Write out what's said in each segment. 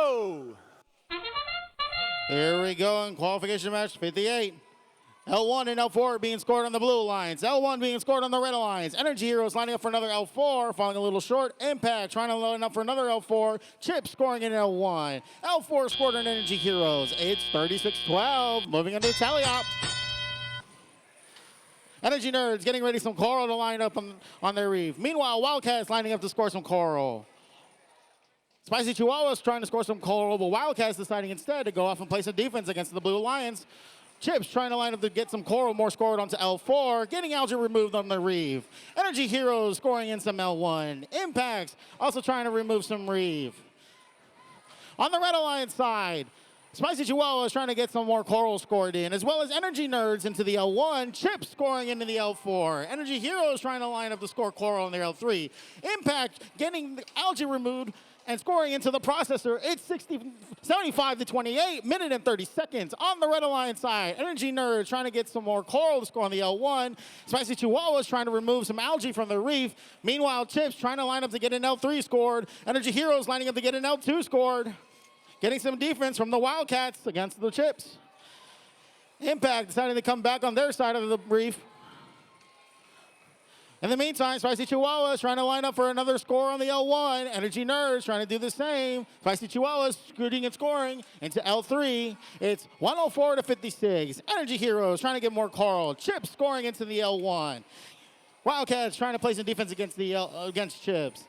go! Here we go in qualification match 58. L1 and L4 being scored on the blue lines. L1 being scored on the red lines. Energy Heroes lining up for another L4, falling a little short. Impact trying to line up for another L4. Chip scoring in L1. L4 scored on Energy Heroes. It's 36-12. Moving into the tally up. Energy Nerds getting ready some coral to line up on their reef. Meanwhile, Wildcats lining up to score some coral. Spicy Chihuahuas trying to score some coral, but Wildcats deciding instead to go off and play some defense against the Blue Lions. Chips trying to line up to get some coral more scored onto L4, getting algae removed on the reef. Energy Heroes scoring in some L1. Impacts also trying to remove some reef. On the Red Alliance side, Spicy Chihuahua is trying to get some more coral scored in, as well as Energy Nerds into the L1, Chips scoring into the L4. Energy Heroes trying to line up to score coral in their L3. Impact getting the algae removed and scoring into the processor. It's 75-28, minute and 30 seconds. On the Red Alliance side, Energy Nerds trying to get some more coral to score on the L1. Spicy Chihuahuas trying to remove some algae from the reef. Meanwhile, Chips trying to line up to get an L3 scored. Energy Heroes lining up to get an L2 scored. Getting some defense from the Wildcats against the Chips. Impact deciding to come back on their side of the reef. In the meantime, Spicy Chihuahuas trying to line up for another score on the L1. Energy Nerds trying to do the same. Spicy Chihuahuas scooting and scoring into L3. It's 104-56. Energy Heroes trying to get more coral. Chips scoring into the L1. Wildcats trying to play some defense against Chips.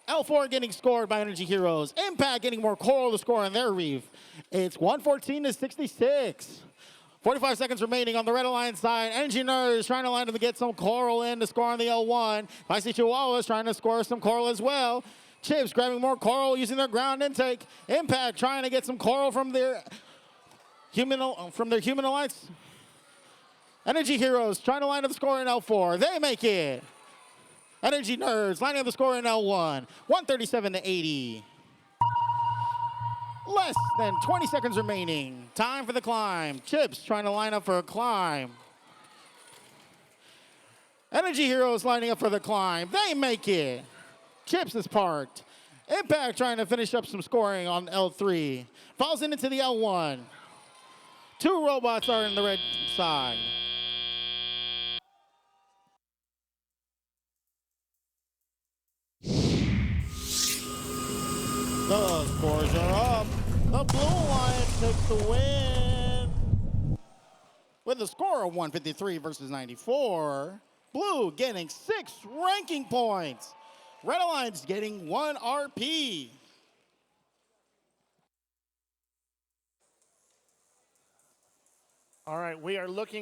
L4 getting scored by Energy Heroes. Impact getting more coral to score on their reef. It's 114-66. 45 seconds remaining on the Red Alliance side. Energy Nerds trying to line up to get some coral in to score on the L1. Spicy Chihuahuas trying to score some coral as well. Chips grabbing more coral using their ground intake. Impact trying to get some coral from their human alliance. Energy Heroes trying to line up the score in L4. They make it. Energy Nerds lining up the score in L1. 137-80. Less than 20 seconds remaining. Time for the climb. Chips trying to line up for a climb. Energy Heroes lining up for the climb. They make it. Chips is parked. Impact trying to finish up some scoring on L3. Falls into the L1. Two robots are in the red side. The scores are up. The Blue Lions takes the win. With a score of 153 versus 94. Blue getting 6 ranking points. Red Alliance getting 1 RP. All right, we are looking